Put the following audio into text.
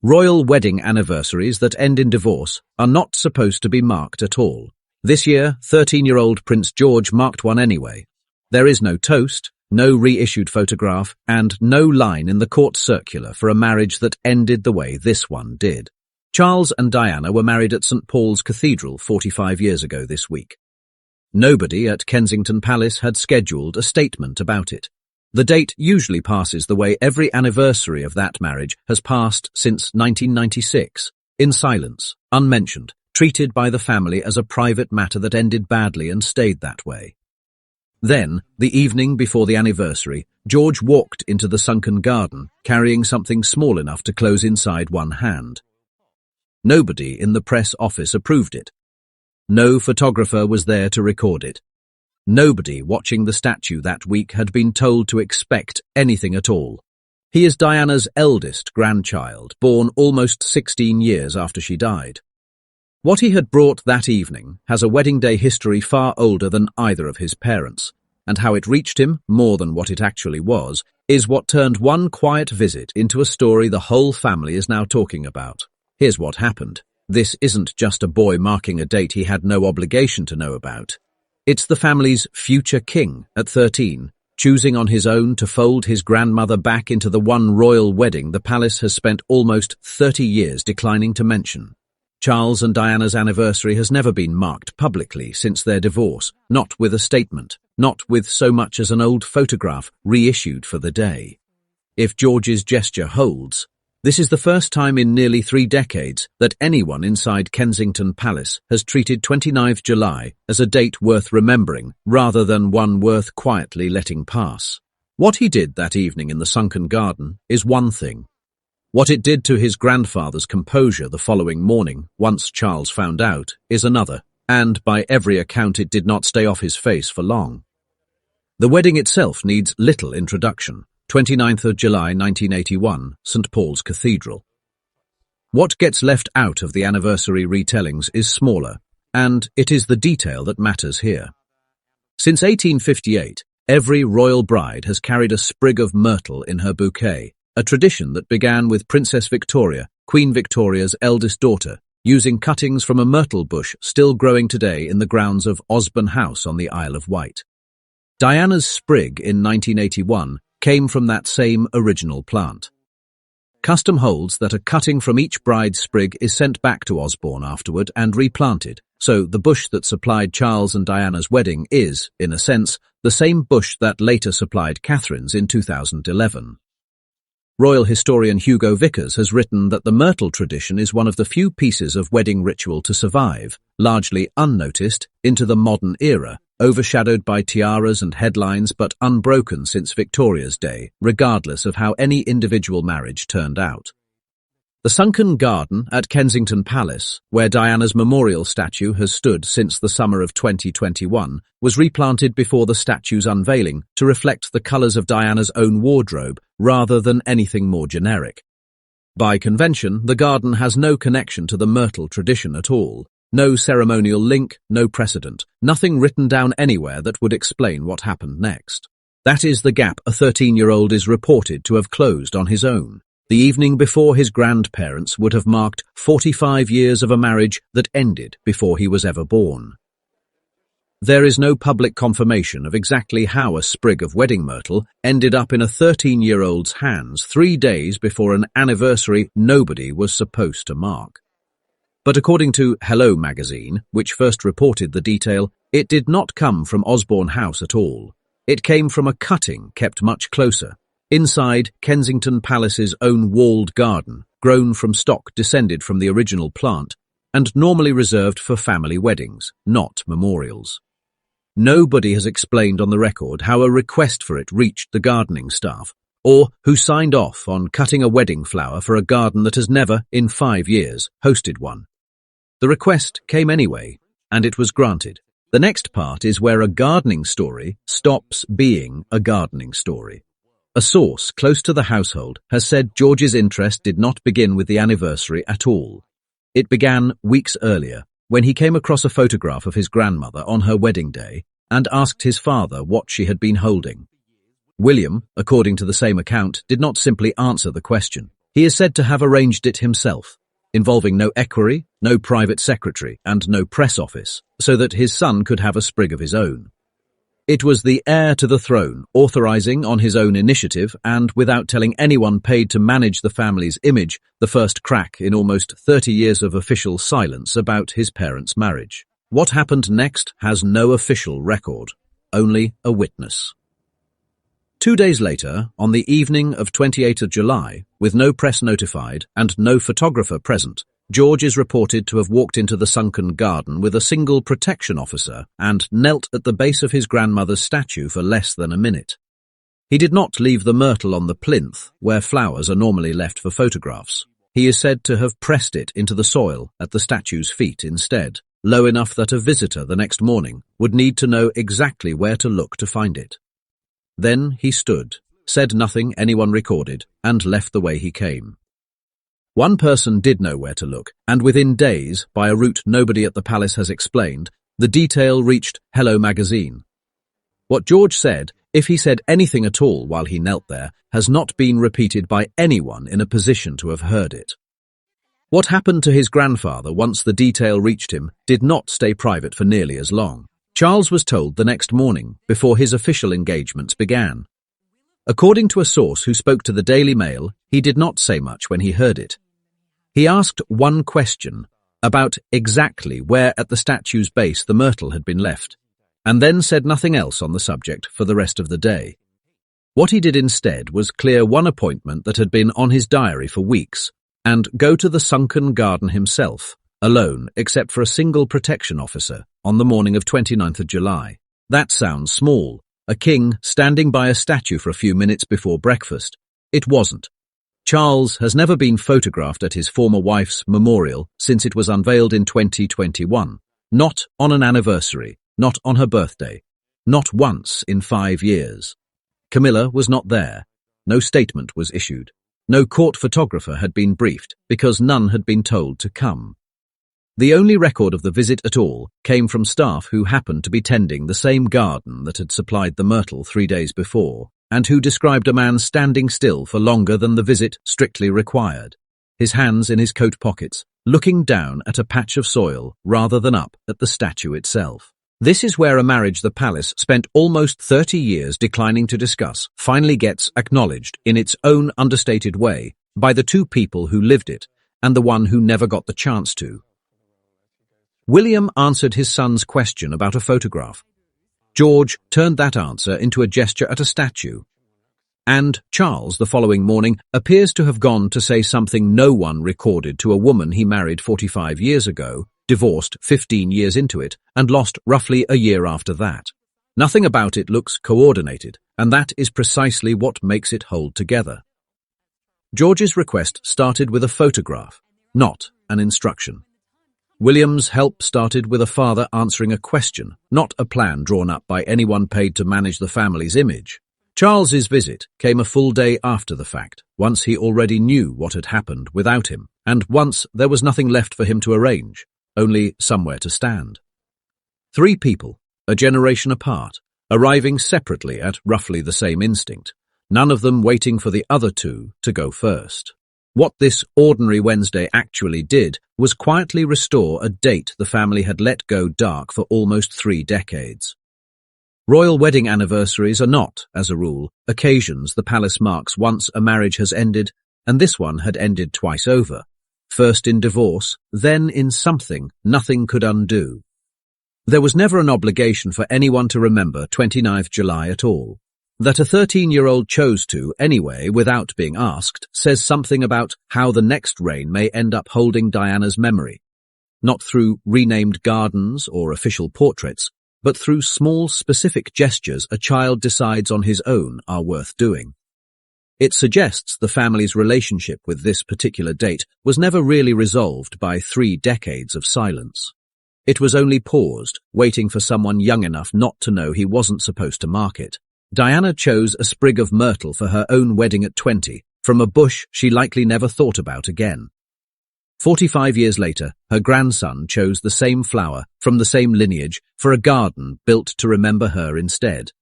Royal wedding anniversaries that end in divorce are not supposed to be marked at all. This year, 13-year-old Prince George marked one anyway. There is no toast, no reissued photograph, and no line in the court circular for a marriage that ended the way this one did. Charles and Diana were married at St. Paul's Cathedral 45 years ago this week. Nobody at Kensington Palace had scheduled a statement about it. The date usually passes the way every anniversary of that marriage has passed since 1996, in silence, unmentioned, treated by the family as a private matter that ended badly and stayed that way. Then, the evening before the anniversary, George walked into the Sunken Garden, carrying something small enough to close inside one hand. Nobody in the press office approved it. No photographer was there to record it. Nobody watching the statue that week had been told to expect anything at all. He is Diana's eldest grandchild, born almost 16 years after she died. What he had brought that evening has a wedding day history far older than either of his parents, and how it reached him, more than what it actually was, is what turned one quiet visit into a story the whole family is now talking about. Here's what happened. This isn't just a boy marking a date he had no obligation to know about. It's the family's future king at 13, choosing on his own to fold his grandmother back into the one royal wedding the palace has spent almost 30 years declining to mention. Charles and Diana's anniversary has never been marked publicly since their divorce, not with a statement, not with so much as an old photograph reissued for the day. If George's gesture holds, this is the first time in nearly 3 decades that anyone inside Kensington Palace has treated 29th July as a date worth remembering rather than one worth quietly letting pass. What he did that evening in the Sunken Garden is one thing. What it did to his grandfather's composure the following morning, once Charles found out, is another, and by every account it did not stay off his face for long. The wedding itself needs little introduction. 29th of July 1981, St. Paul's Cathedral. What gets left out of the anniversary retellings is smaller, and it is the detail that matters here. Since 1858, every royal bride has carried a sprig of myrtle in her bouquet, a tradition that began with Princess Victoria, Queen Victoria's eldest daughter, using cuttings from a myrtle bush still growing today in the grounds of Osborne House on the Isle of Wight. Diana's sprig in 1981 came from that same original plant. Custom holds that a cutting from each bride's sprig is sent back to Osborne afterward and replanted, so the bush that supplied Charles and Diana's wedding is, in a sense, the same bush that later supplied Catherine's in 2011. Royal historian Hugo Vickers has written that the myrtle tradition is one of the few pieces of wedding ritual to survive, largely unnoticed, into the modern era, overshadowed by tiaras and headlines but unbroken since Victoria's day, regardless of how any individual marriage turned out. The Sunken Garden at Kensington Palace, where Diana's memorial statue has stood since the summer of 2021, was replanted before the statue's unveiling to reflect the colours of Diana's own wardrobe rather than anything more generic. By convention, the garden has no connection to the myrtle tradition at all. No ceremonial link, no precedent, nothing written down anywhere that would explain what happened next. That is the gap a 13-year-old is reported to have closed on his own, the evening before his grandparents would have marked 45 years of a marriage that ended before he was ever born. There is no public confirmation of exactly how a sprig of wedding myrtle ended up in a 13-year-old's hands 3 days before an anniversary nobody was supposed to mark. But according to Hello magazine, which first reported the detail, it did not come from Osborne House at all. It came from a cutting kept much closer, inside Kensington Palace's own walled garden, grown from stock descended from the original plant, and normally reserved for family weddings, not memorials. Nobody has explained on the record how a request for it reached the gardening staff, or who signed off on cutting a wedding flower for a garden that has never, in 5 years, hosted one. The request came anyway, and it was granted. The next part is where a gardening story stops being a gardening story. A source close to the household has said George's interest did not begin with the anniversary at all. It began weeks earlier, when he came across a photograph of his grandmother on her wedding day and asked his father what she had been holding. William, according to the same account, did not simply answer the question. He is said to have arranged it himself, involving no equerry, no private secretary, and no press office, so that his son could have a sprig of his own. It was the heir to the throne, authorizing on his own initiative and without telling anyone paid to manage the family's image, the first crack in almost 30 years of official silence about his parents' marriage. What happened next has no official record, only a witness. 2 days later, on the evening of 28th of July, with no press notified and no photographer present, George is reported to have walked into the Sunken Garden with a single protection officer and knelt at the base of his grandmother's statue for less than a minute. He did not leave the myrtle on the plinth, where flowers are normally left for photographs. He is said to have pressed it into the soil at the statue's feet instead, low enough that a visitor the next morning would need to know exactly where to look to find it. Then he stood, said nothing anyone recorded, and left the way he came. One person did know where to look, and within days, by a route nobody at the palace has explained, the detail reached Hello magazine. What George said, if he said anything at all while he knelt there, has not been repeated by anyone in a position to have heard it. What happened to his grandfather once the detail reached him did not stay private for nearly as long. Charles was told the next morning, before his official engagements began. According to a source who spoke to the Daily Mail, he did not say much when he heard it. He asked one question about exactly where at the statue's base the myrtle had been left, and then said nothing else on the subject for the rest of the day. What he did instead was clear one appointment that had been on his diary for weeks and go to the Sunken Garden himself, alone except for a single protection officer, on the morning of 29th of July. That sounds small, a king standing by a statue for a few minutes before breakfast. It wasn't. Charles has never been photographed at his former wife's memorial since it was unveiled in 2021. Not on an anniversary, not on her birthday, not once in 5 years. Camilla was not there. No statement was issued. No court photographer had been briefed because none had been told to come. The only record of the visit at all came from staff who happened to be tending the same garden that had supplied the myrtle 3 days before, and who described a man standing still for longer than the visit strictly required, his hands in his coat pockets, looking down at a patch of soil rather than up at the statue itself. This is where a marriage the palace spent almost 30 years declining to discuss finally gets acknowledged in its own understated way by the two people who lived it and the one who never got the chance to. William answered his son's question about a photograph. George turned that answer into a gesture at a statue. And Charles, the following morning, appears to have gone to say something no one recorded to a woman he married 45 years ago, divorced 15 years into it, and lost roughly a year after that. Nothing about it looks coordinated, and that is precisely what makes it hold together. George's request started with a photograph, not an instruction. William's help started with a father answering a question, not a plan drawn up by anyone paid to manage the family's image. Charles's visit came a full day after the fact, once he already knew what had happened without him, and once there was nothing left for him to arrange, only somewhere to stand. 3 people, a generation apart, arriving separately at roughly the same instinct, none of them waiting for the other 2 to go first. What this ordinary Wednesday actually did was quietly restore a date the family had let go dark for almost 3 decades. Royal wedding anniversaries are not, as a rule, occasions the palace marks once a marriage has ended, and this one had ended twice over, first in divorce, then in something nothing could undo. There was never an obligation for anyone to remember 29th July at all. That a 13-year-old chose to, anyway, without being asked, says something about how the next reign may end up holding Diana's memory, not through renamed gardens or official portraits, but through small, specific gestures a child decides on his own are worth doing. It suggests the family's relationship with this particular date was never really resolved by 3 decades of silence. It was only paused, waiting for someone young enough not to know he wasn't supposed to mark it. Diana chose a sprig of myrtle for her own wedding at 20, from a bush she likely never thought about again. 45 years later, her grandson chose the same flower, from the same lineage, for a garden built to remember her instead.